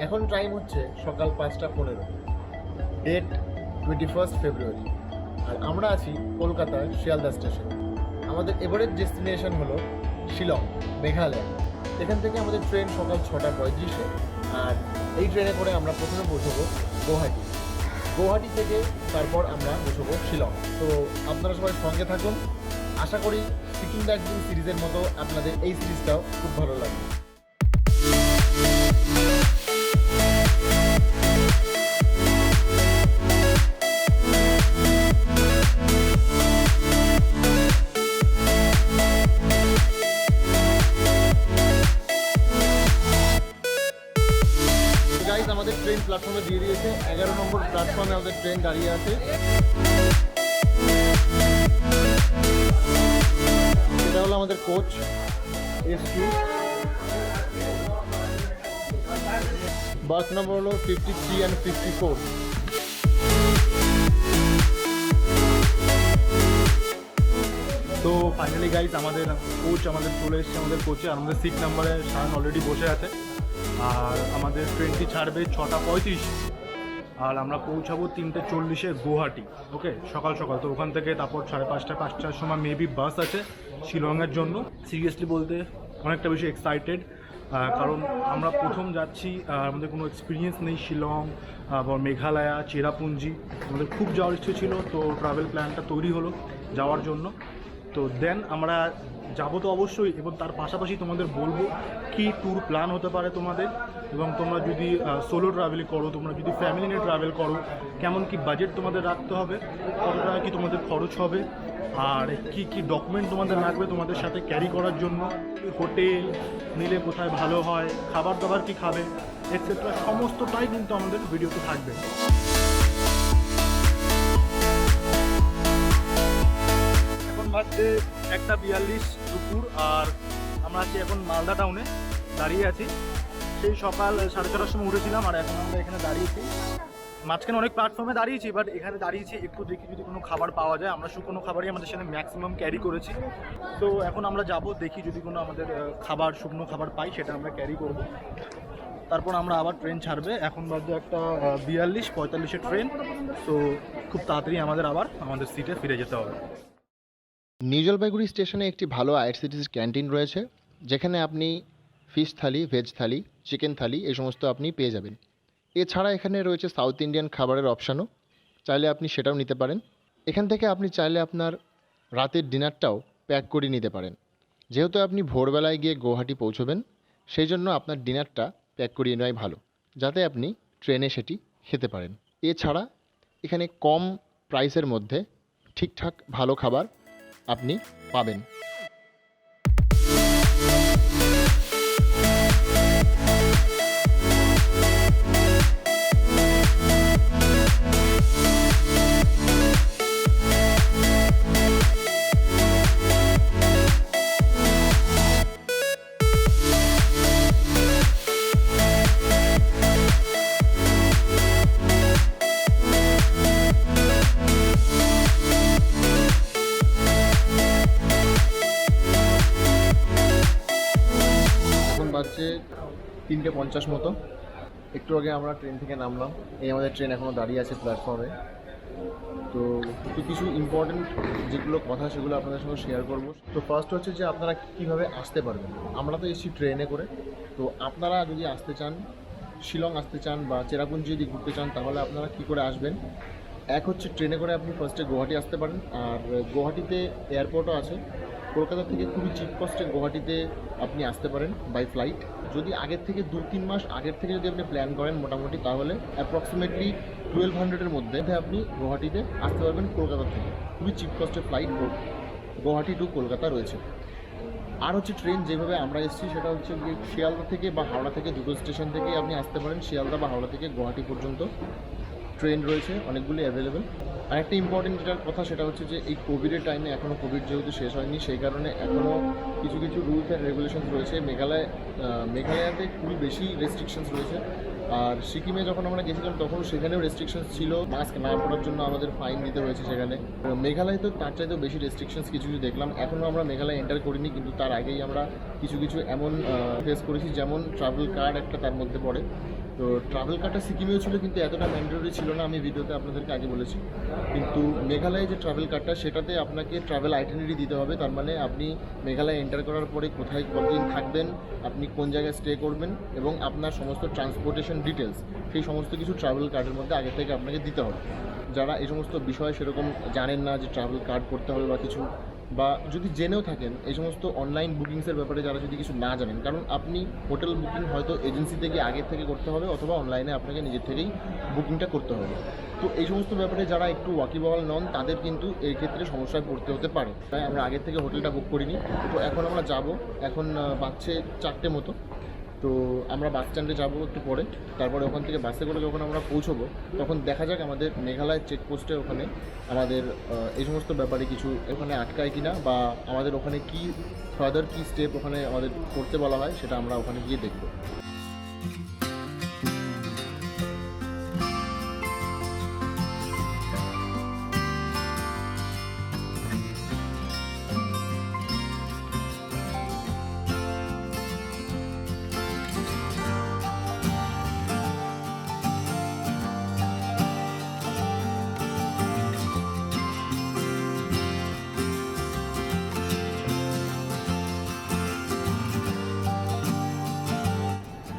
এখন টাইম হচ্ছে সকাল 5:15, ডেট 21 ফেব্রুয়ারি, আর আমরা আছি কলকাতার শিয়ালদা স্টেশনে। আমাদের এবারের ডেস্টিনেশন হলো শিলং, মেঘালয়। এখান থেকে আমাদের ট্রেন সকাল 6:35-এ, আর এই ট্রেনে করে আমরা প্রথমে পৌঁছবো গুয়াহাটি। গুয়াহাটি থেকে তারপর আমরা পৌঁছবো শিলং। তো আপনারা সবাই সঙ্গে থাকুন। আশা করি সিকিম দার্জিলিং সিরিজের মতো আপনাদের এই সিরিজটাও খুব ভালো লাগবে। আমাদের ট্রেন প্ল্যাটফর্মে দিয়ে দিয়েছে, 11 নম্বর প্ল্যাটফর্মে আমাদের ট্রেন দাঁড়িয়ে আছে। এটা হলো আমাদের কোচ S2, বাস নম্বর হলো 53 and 54। তো ফাইনালি গাইজ আমাদের চলে এসেছে আমাদের কোচে, আর আমাদের সিট নাম্বারে শাহান অলরেডি বসে আছে। আর আমাদের ট্রেনটি ছাড়বে 6:35, আর আমরা পৌঁছাবো 3:40-এ গুয়াহাটি। ওকে, সকাল সকাল। তো ওখান থেকে তারপর 5:30-5টার সময় মেবি বাস আছে শিলংয়ের জন্য। সিরিয়াসলি বলতে অনেকটা বেশি এক্সাইটেড, কারণ আমরা প্রথম যাচ্ছি, আমাদের কোনো এক্সপিরিয়েন্স নেই শিলং বা মেঘালয়া, চেরাপুঞ্জি। আমাদের খুব যাওয়ার ইচ্ছে ছিল, তো ট্রাভেল প্ল্যানটা তৈরি হলো যাওয়ার জন্য। তো দেন আমরা যাবো তো অবশ্যই, এবং তার পাশাপাশি তোমাদের বলবো কি ট্যুর প্ল্যান হতে পারে তোমাদের, এবং তোমরা যদি সোলো ট্রাভেল করো, তোমরা যদি ফ্যামিলি নিয়ে ট্রাভেল করো, কেমন কি বাজেট তোমাদের রাখতে হবে, কত টাকা কি তোমাদের খরচ হবে, আর কি কি ডকুমেন্ট তোমাদের লাগবে তোমাদের সাথে ক্যারি করার জন্য, হোটেল নিলে কোথায় ভালো হয়, খাবার দাবার কি খাবে, এটসেট্রা সমস্তটাই কিন্তু আমাদের ভিডিওতে থাকবে। বাজছে 1:42 দুপুর, আর আমরা আছি এখন মালদা টাউনে দাঁড়িয়ে আছি। সেই সকাল 6:30টার সময় উঠেছিলাম, আর এখন আমরা এখানে দাঁড়িয়েছি। মাঝখানে অনেক প্ল্যাটফর্মে দাঁড়িয়েছি, বাট এখানে দাঁড়িয়েছি একটু দেখি যদি কোনো খাবার পাওয়া যায়। আমরা শুকনো খাবারই আমাদের সাথে ম্যাক্সিমাম ক্যারি করেছি। তো এখন আমরা যাব, দেখি যদি কোনো আমাদের শুকনো খাবার পাই, সেটা আমরা ক্যারি করব। তারপর আমরা আবার ট্রেন ছাড়বে। এখন বাজে 1:42-45-এর ট্রেন। তো খুব তাড়াতাড়ি আমাদের সিটে ফিরে যেতে হবে। নিউ জলপাইগুড়ি স্টেশনে একটি ভালো আইআরসিটিসির ক্যান্টিন রয়েছে, যেখানে আপনি ফিশ থালি, ভেজ থালি, চিকেন থালি এই সমস্ত আপনি পেয়ে যাবেন। এছাড়া এখানে রয়েছে সাউথ ইন্ডিয়ান খাবারের অপশানও, চাইলে আপনি সেটাও নিতে পারেন। এখান থেকে আপনি চাইলে আপনার রাতের ডিনারটাও প্যাক করে নিতে পারেন। যেহেতু আপনি ভোরবেলায় গিয়ে গুয়াহাটি পৌঁছবেন, সেই জন্য আপনার ডিনারটা প্যাক করিয়ে নেওয়াই ভালো, যাতে আপনি ট্রেনে সেটি খেতে পারেন। এছাড়া এখানে কম প্রাইসের মধ্যে ঠিকঠাক ভালো খাবার আপনি পাবেন। বাজছে 3:50 মতো। একটু আগে আমরা ট্রেন থেকে নামলাম। এই আমাদের ট্রেন এখনও দাঁড়িয়ে আছে প্ল্যাটফর্মে। তো কিছু ইম্পর্টেন্ট যেগুলো কথা সেগুলো আপনাদের সঙ্গে শেয়ার করব। তো ফার্স্ট হচ্ছে যে আপনারা কীভাবে আসতে পারবেন। আমরা তো এসেছি ট্রেনে করে, তো আপনারা যদি আসতে চান, শিলং আসতে চান বা চেরাপুঞ্জি যদি ঘুরতে চান, তাহলে আপনারা কী করে আসবেন। এক হচ্ছে ট্রেনে করে আপনি ফার্স্টে গুয়াহাটি আসতে পারেন, আর গুয়াহাটিতে এয়ারপোর্টও আছে। কলকাতা থেকে খুবই চিপ কস্টে গুয়াহাটিতে আপনি আসতে পারেন বাই ফ্লাইট। যদি আগের থেকে 2-3 মাস আগের থেকে যদি আপনি প্ল্যান করেন মোটামুটি, তাহলে অ্যাপ্রক্সিমেটলি 1200-এর মধ্যে আপনি গুয়াহাটিতে আসতে পারবেন কলকাতা থেকে। খুবই চিপ কস্টে ফ্লাইট গুয়াহাটি টু কলকাতা রয়েছে। আর হচ্ছে ট্রেন যেভাবে আমরা এসেছি সেটা হচ্ছে শিয়ালদা থেকে বা হাওড়া থেকে, দুটো স্টেশন থেকে আপনি আসতে পারেন। শিয়ালদা বা হাওড়া থেকে গুয়াহাটি পর্যন্ত ট্রেন রয়েছে অনেকগুলি অ্যাভেলেবেল। আর একটা ইম্পর্টেন্ট যেটার কথা সেটা হচ্ছে যে এই কোভিডের টাইমে এখনও কোভিড যেহেতু শেষ হয়নি, সেই কারণে এখনও কিছু কিছু রুলস অ্যান্ড রেগুলেশনস রয়েছে। মেঘালয়াতে খুবই বেশি রেস্ট্রিকশনস রয়েছে। আর সিকিমে যখন আমরা গেছিলাম তখন সেখানেও রেস্ট্রিকশনস ছিল, মাস্ক না পরার জন্য আমাদের ফাইন দিতে হয়েছে সেখানে। মেঘালয় তো তার চাইতেও বেশি রেস্ট্রিকশনস কিছু কিছু দেখলাম। এখনও আমরা মেঘালয় এন্টার করিনি, কিন্তু তার আগেই আমরা কিছু কিছু এমন ফেস করেছি, যেমন ট্রাভেল কার্ড একটা তার মধ্যে পড়ে। তো ট্রাভেল কার্ডটা সিকিমেও ছিল, কিন্তু এতটা ম্যান্ডেটরি ছিল না, আমি ভিডিওতে আপনাদেরকে আগে বলেছি। কিন্তু মেঘালয়ে যে ট্রাভেল কার্ডটা, সেটাতে আপনাকে ট্রাভেল আইটিনারি দিতে হবে। তার মানে আপনি মেঘালয় এন্টার করার পরে কোথায় কতদিন থাকবেন, আপনি কোন জায়গায় স্টে করবেন এবং আপনার সমস্ত ট্রান্সপোর্টেশন ডিটেলস, সেই সমস্ত কিছু ট্রাভেল কার্ডের মধ্যে আগে থেকে আপনাকে দিতে হবে। যারা এই সমস্ত বিষয় সেরকম জানেন না যে ট্রাভেল কার্ড করতে হবে বা কিছু, বা যদি জেনেও থাকেন এই সমস্ত অনলাইন বুকিংসের ব্যাপারে যারা যদি কিছু না জানেন, কারণ আপনি হোটেল বুকিং হয়তো এজেন্সি থেকে আগের থেকে করতে হবে, অথবা অনলাইনে আপনাকে নিজের থেকেই বুকিংটা করতে হবে। তো এই সমস্ত ব্যাপারে যারা একটু ওয়াকিবহাল নন, তাদের কিন্তু এই ক্ষেত্রে সমস্যায় পড়তে হতে পারে। তাই আমরা আগের থেকে হোটেলটা বুক করিনি। তো এখন আমরা যাব, এখন বাজছে 4টে মতো। তো আমরা বাস স্ট্যান্ডে যাবো একটু পরে, তারপরে ওখান থেকে বাসে করে যখন আমরা পৌঁছবো তখন দেখা যাক আমাদের মেঘালয় চেকপোস্টে ওখানে আমাদের এই সমস্ত ব্যাপারে কিছু ওখানে আটকায় কিনা, বা আমাদের ওখানে কি ফার্দার কি স্টেপ ওখানে আমাদের করতে বলা হয়, সেটা আমরা ওখানে গিয়ে দেখব।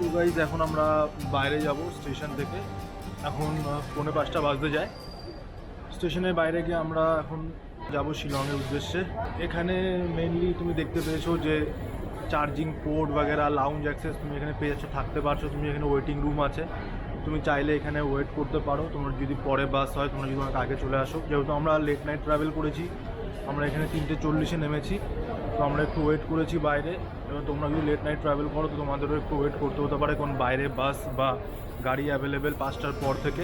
তো গাইজ এখন আমরা বাইরে যাব স্টেশন থেকে। এখন 4:45 বাজতে যায়। স্টেশনের বাইরে গিয়ে আমরা এখন যাব শিলংয়ের উদ্দেশ্যে। এখানে মেনলি তুমি দেখতে পেয়েছো যে চার্জিং পোর্ট বাগেরা, লাউঞ্জ অ্যাক্সেস তুমি এখানে পেয়ে যাচ্ছ, থাকতে পারছো। তুমি এখানে ওয়েটিং রুম আছে, তুমি চাইলে এখানে ওয়েট করতে পারো। তোমার যদি পরে বাস হয়, তোমরা যদি অনেক আগে চলে আসো। যেহেতু আমরা লেট নাইট ট্রাভেল করেছি, আমরা এখানে 3:40 নেমেছি, তো আমরা একটু ওয়েট করেছি বাইরে। এবার তোমরা যদি লেট নাইট ট্রাভেল করো তো তোমাদেরও একটু ওয়েট করতে হতে পারে, কারণ বাইরে বাস বা গাড়ি অ্যাভেলেবেল 5টার পর থেকে।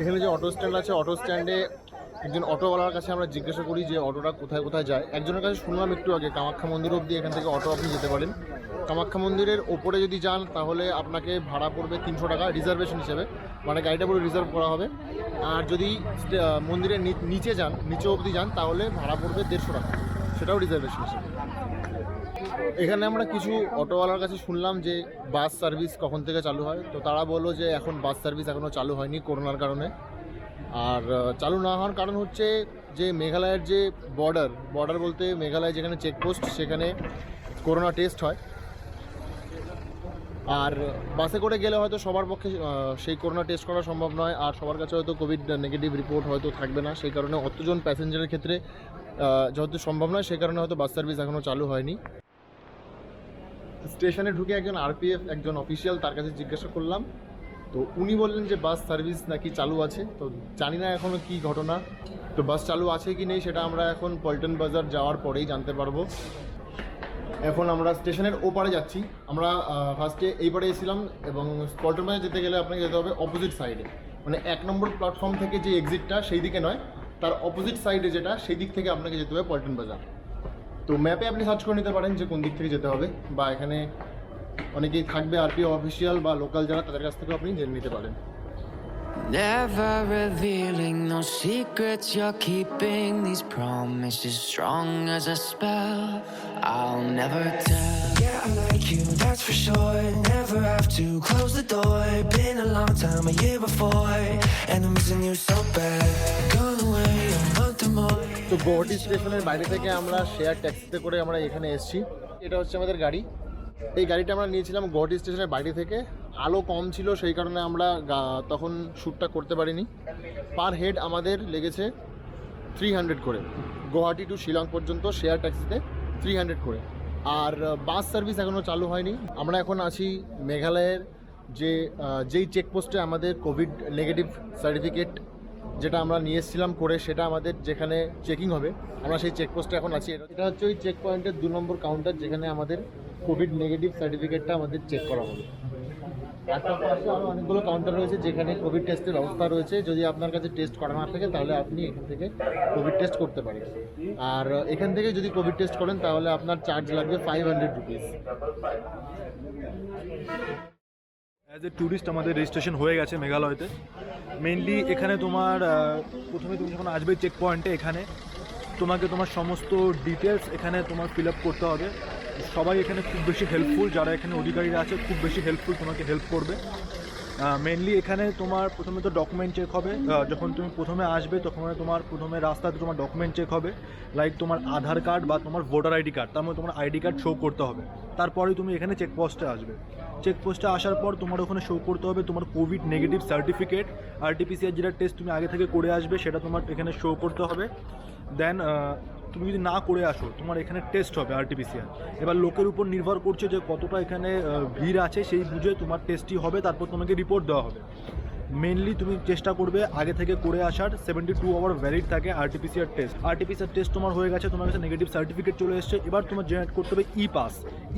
এখানে যে অটো স্ট্যান্ড আছে, অটো স্ট্যান্ডে একজন অটোওয়ালার কাছে আমরা জিজ্ঞাসা করি যে অটোটা কোথায় কোথায় যায়। একজনের কাছে শুনলাম একটু আগে কামাখ্যা মন্দির অবধি এখান থেকে অটো আপনি যেতে পারেন। কামাখ্যা মন্দিরের ওপরে যদি যান তাহলে আপনাকে ভাড়া পড়বে 300 টাকা রিজার্ভেশন হিসেবে, মানে গাড়িটা পুরো রিজার্ভ করা হবে। আর যদি মন্দিরের নিচে যান, নিচে অবধি যান, তাহলে ভাড়া পড়বে 150 টাকা, সেটাও রিজার্ভেশন হিসেবে। এখানে আমরা কিছু অটোওয়ালার কাছে শুনলাম যে বাস সার্ভিস কখন থেকে চালু হয়। তো তারা বললো যে এখন বাস সার্ভিস এখনও চালু হয়নি করোনার কারণে। আর চালু না হওয়ার কারণ হচ্ছে যে মেঘালয়ের যে বর্ডার বলতে মেঘালয় যেখানে চেকপোস্ট, সেখানে করোনা টেস্ট হয়। আর বাসে করে গেলে হয়তো সবার পক্ষে সেই করোনা টেস্ট করা সম্ভব নয়, আর সবার কাছে হয়তো কোভিড নেগেটিভ রিপোর্ট হয়তো থাকবে না। সেই কারণে অতজন প্যাসেঞ্জারের ক্ষেত্রে যেহেতু সম্ভব নয়, সেই কারণে হয়তো বাস সার্ভিস এখনও চালু হয়নি। স্টেশনে ঢুকে একজন আরপিএফ একজন অফিসিয়াল, তার কাছে জিজ্ঞাসা করলাম। তো উনি বললেন যে বাস সার্ভিস নাকি চালু আছে। তো জানি না এখনও কী ঘটনা, তো বাস চালু আছে কি নেই সেটা আমরা এখন পল্টন বাজার যাওয়ার পরেই জানতে পারবো। এখন আমরা স্টেশনের ওপারে যাচ্ছি। আমরা ফার্স্টে এই পারে এসেছিলাম, এবং পল্টন বাজার যেতে গেলে আপনাকে যেতে হবে অপোজিট সাইডে, মানে 1 নম্বর প্ল্যাটফর্ম থেকে যে এক্সিটটা সেই দিকে নয়, তার অপোজিট সাইডে যেটা, সেই দিক থেকে আপনাকে যেতে হবে পল্টন বাজার। তো ম্যাপে আপনি সার্চ করে নিতে পারেন যে কোন দিক থেকে যেতে হবে, বা এখানে অনেকেই থাকবে আরপিও অফিসিয়াল বা লোকাল যারা, তাদের কাছ থেকেও আপনি জেনে নিতে পারেন। Never revealing no secrets you're keeping. These promises strong as a spell. I'll never tell. Yeah, I like you, that's for sure. Never have to close the door. Been a long time, a year before, and I'm missing you so bad. Gone away a month or more. তো গুয়াহাটি স্টেশনের বাইরে থেকে আমরা share ট্যাক্সিতে করে আমরা এখানে এসেছি। এটা হচ্ছে আমাদের গাড়ি। এই গাড়িটা আমরা নিয়েছিলাম গুয়াহাটি স্টেশনের বাইরে থেকে। আলো কম ছিল, সেই কারণে আমরা তখন শ্যুটটা করতে পারিনি। পার হেড আমাদের লেগেছে 300 করে, গুয়াহাটি টু শিলং পর্যন্ত শেয়ার ট্যাক্সিতে 300 করে। আর বাস সার্ভিস এখনও চালু হয়নি। আমরা এখন আছি মেঘালয়ের যেই চেকপোস্টে আমাদের কোভিড নেগেটিভ সার্টিফিকেট যেটা আমরা নিয়ে এসেছিলাম করে, সেটা আমাদের যেখানে চেকিং হবে, আমরা সেই চেকপোস্টে এখন আছি। এটা হচ্ছে ওই চেক পয়েন্টের 2 নম্বর কাউন্টার, যেখানে আমাদের কোভিড নেগেটিভ সার্টিফিকেটটা আমাদের চেক করা হবে। আর তার পাশে আরও অনেকগুলো কাউন্টার রয়েছে যেখানে কোভিড টেস্টের ব্যবস্থা রয়েছে। যদি আপনার কাছে টেস্ট করা না থাকে তাহলে আপনি এখান থেকে কোভিড টেস্ট করতে পারেন। আর এখান থেকে যদি কোভিড টেস্ট করেন তাহলে আপনার চার্জ লাগবে 500 রুপিস। অ্যাজ এ ট্যুরিস্ট আমাদের রেজিস্ট্রেশন হয়ে গেছে মেঘালয়তে। মেনলি এখানে তোমার প্রথমে তুমি যখন আসবে চেক পয়েন্টে, এখানে তোমাকে তোমার সমস্ত ডিটেলস এখানে তোমার ফিল আপ করতে হবে। সবাই এখানে খুব বেশি হেল্পফুল, যারা এখানে অধিকারীরা আছে খুব বেশি হেল্পফুল, তোমাকে হেল্প করবে। মেনলি এখানে তোমার প্রথমে তো ডকুমেন্ট চেক হবে। যখন তুমি প্রথমে আসবে তখন তোমার প্রথমে রাস্তাতে তোমার ডকুমেন্ট চেক হবে, লাইক তোমার আধার কার্ড বা তোমার ভোটার আইডি কার্ড, তার মধ্যে তোমার আইডি কার্ড শো করতে হবে। তারপরেই তুমি এখানে চেকপোস্টে আসবে। চেকপোস্টে আসার পর তোমার ওখানে শো করতে হবে তোমার কোভিড নেগেটিভ সার্টিফিকেট, আরটিপিসিআর যেটা টেস্ট তুমি আগে থেকে করে আসবে সেটা তোমার এখানে শো করতে হবে। দেন তুমি যদি না করে আসো তোমার এখানে টেস্ট হবে আরটিপিসিআর। এবার লোকের উপর নির্ভর করছে যে কতটা এখানে ভিড় আছে, সেই বুঝে তোমার টেস্টই হবে, তারপর তোমাকে রিপোর্ট দেওয়া হবে। মেনলি তুমি চেষ্টা করবে আগে থেকে করে আসার। 72 আওয়ার ভ্যালিড থাকে আরটিপিসিআর টেস্ট। আরটিপিসিআর টেস্ট তোমার হয়ে গেছে, তোমার কাছে নেগেটিভ সার্টিফিকেট চলে এসছে। এবার তোমার জেনারেট করতে হবে ই পাস।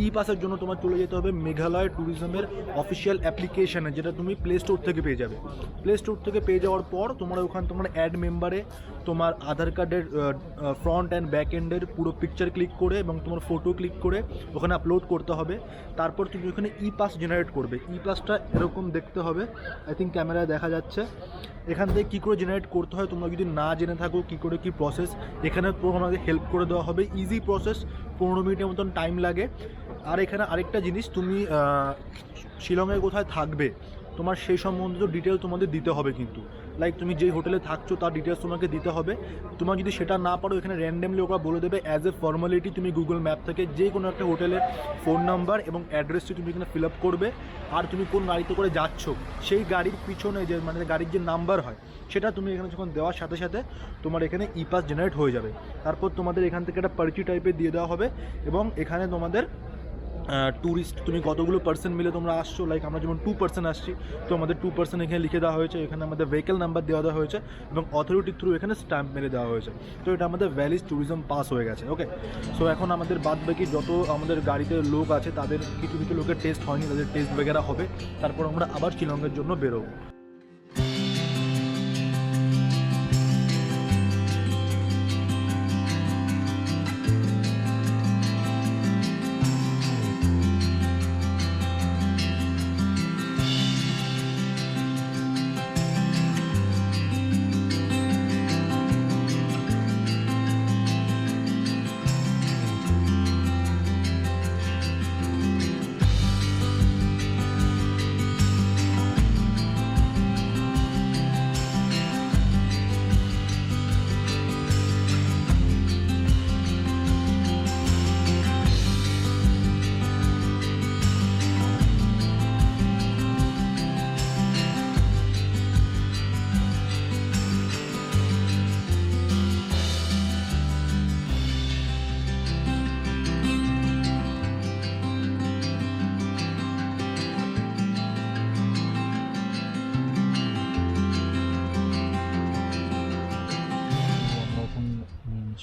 ই পাসের জন্য তোমার চলে যেতে হবে মেঘালয় ট্যুরিজমের অফিসিয়াল অ্যাপ্লিকেশানে, যেটা তুমি প্লে স্টোর থেকে পেয়ে যাবে। প্লে স্টোর থেকে পেয়ে যাওয়ার পর তোমার ওখানে তোমার অ্যাড মেম্বারে তোমার আধার কার্ডের ফ্রন্ট অ্যান্ড ব্যাক এন্ডের পুরো পিকচার ক্লিক করে এবং তোমার ফটো ক্লিক করে ওখানে আপলোড করতে হবে। তারপর তুমি ওখানে ই পাস জেনারেট করবে। ই পাসটা এরকম দেখতে হবে, আই থিঙ্ক ক্যামেরায় দেখা যাচ্ছে। এখান থেকে কী করে জেনারেট করতে হয় তোমরা যদি না জেনে থাকো কী করে কী প্রসেস, এখানে তোমাকে হেল্প করে দেওয়া হবে। ইজি প্রসেস, 15 মিনিটের মতন টাইম লাগে। আর এখানে আরেকটা জিনিস, তুমি শিলংয়ে কোথায় থাকবে তোমার সেই সম্বন্ধিত ডিটেলস তোমাদের দিতে হবে কিন্তু, লাইক তুমি যেই হোটেলে থাকছো তার ডিটেলস তোমাকে দিতে হবে। তোমার যদি সেটা না পারো এখানে র্যান্ডমলি ওরা বলে দেবে অ্যাজ এ ফর্মালিটি তুমি গুগল ম্যাপ থেকে যে কোনো একটা হোটেলের ফোন নাম্বার এবং অ্যাড্রেসটি তুমি এখানে ফিল আপ করবে। আর তুমি কোন গাড়িতে করে যাচ্ছ সেই গাড়ির পিছনে যে মানে গাড়ির যে নাম্বার হয় সেটা তুমি এখানে যখন দেওয়ার সাথে সাথে তোমার এখানে ই পাস জেনারেট হয়ে যাবে। তারপর তোমাদের এখান থেকে একটা পার্চি টাইপের দিয়ে দেওয়া হবে এবং এখানে তোমাদের ট্যুরিস্ট তুমি কতগুলো পার্সন মিলে তোমরা আসছো, লাইক আমরা যেমন 2 পার্সন আসছি, তো আমাদের 2 পার্সন এখানে লিখে দেওয়া হয়েছে। এখানে আমাদের ভেহিকেল নাম্বার দেওয়া হয়েছে এবং অথরিটির থ্রু এখানে স্ট্যাম্প মেরে দেওয়া হয়েছে। তো এটা আমাদের ভ্যালিড ট্যুরিজম পাস হয়ে গেছে। ওকে, সো এখন আমাদের বাদ বাকি যত আমাদের গাড়িতে লোক আছে তাদের কিছু কিছু লোকের টেস্ট হয়নি, তাদের টেস্ট বেগেরা হবে। তারপর আমরা আবার শিলংয়ের জন্য বেরোবো।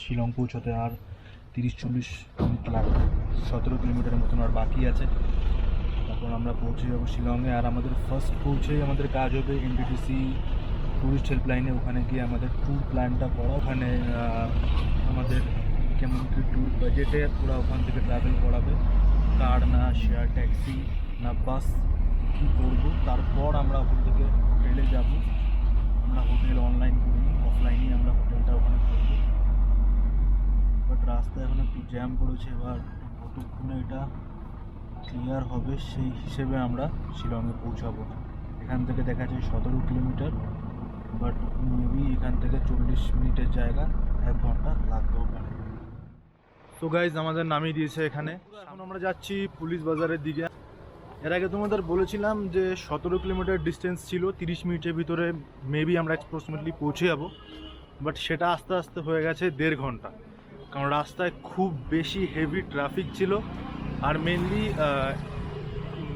শিলং পৌঁছতে আর 30-40 মিনিট লাগবে। 17 কিলোমিটারের মতন আর বাকি আছে, তারপর আমরা পৌঁছে যাবো শিলংয়ে। আর আমাদের ফার্স্ট পৌঁছেই আমাদের কাজ হবে এনটিটিসি ট্যুরিস্ট হেল্পলাইনে, ওখানে গিয়ে আমাদের ট্যুর প্ল্যানটা করা। ওখানে আমাদের কেমন কি ট্যুর বাজেটে ওরা ওখান থেকে ট্রাভেল করাবে, কার না শেয়ার ট্যাক্সি না বাস কী করবো। তারপর আমরা ওখান থেকে হোটেলে যাব। আমরা হোটেল অনলাইন করিনি, অফলাইনেই আমরা হোটেলটা ওখানে করবো। বাট রাস্তায় এখন একটু জ্যাম পড়েছে, এবার কতক্ষণে এটা ক্লিয়ার হবে সেই হিসেবে আমরা শিলংয়ে পৌঁছাবো। এখান থেকে দেখা যায় 17 কিলোমিটার, বাট মেবি এখান থেকে 40 মিনিটের জায়গা 1 ঘন্টা লাগতেও পারে। তো গাইজ আমাদের নামিয়ে দিয়েছে এখানে। এখন আমরা যাচ্ছি পুলিশ বাজারের দিকে। এর আগে তোমাদের বলেছিলাম যে 17 কিলোমিটার ডিস্টেন্স ছিল, 30 মিনিটের ভিতরে মেবি আমরা অ্যাপ্রক্সিমেটলি পৌঁছে যাবো। বাট সেটা আস্তে আস্তে হয়ে গেছে 1.5 ঘন্টা, কারণ রাস্তায় খুব বেশি হেভি ট্রাফিক ছিল। আর মেনলি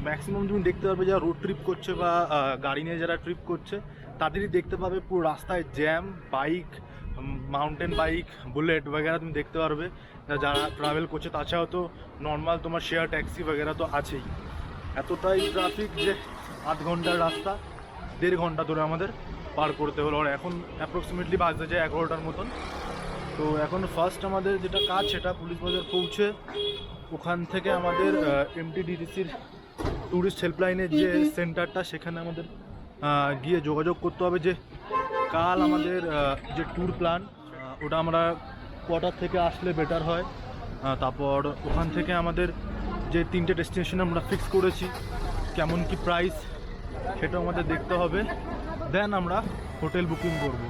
ম্যাক্সিমাম তুমি দেখতে পারবে যারা রোড ট্রিপ করছে বা গাড়ি নিয়ে যারা ট্রিপ করছে তাদেরই দেখতে পাবে পুরো রাস্তায় jam, bike, mountain bike, bullet वगैरह তুমি দেখতে পারবে যারা ট্রাভেল করছে। তাছাড়াও তো নর্মাল তোমার শেয়ার ট্যাক্সি वगैरह তো আছেই। এতটাই ট্রাফিক যে 8 ঘন্টার রাস্তা 1.5 ঘন্টা ধরে আমাদের পার করতে হলো। আর এখন অ্যাপ্রক্সিমেটলি বাজতে যায় 11টার মতন। তো এখন ফার্স্ট আমাদের যেটা কাজ সেটা পুলিশ বাজার পৌঁছে ওখান থেকে আমাদের এমটিডিসির ট্যুরিস্ট হেল্পলাইনের যে সেন্টারটা সেখানে আমাদের গিয়ে যোগাযোগ করতে হবে যে কাল আমাদের যে ট্যুর প্ল্যান ওটা আমরা কটার থেকে আসলে বেটার হয়। তারপর ওখান থেকে আমাদের যে 3টে ডেস্টিনেশন আমরা ফিক্স করেছি কেমন কি প্রাইস সেটাও আমাদের দেখতে হবে, দেন আমরা হোটেল বুকিং করব।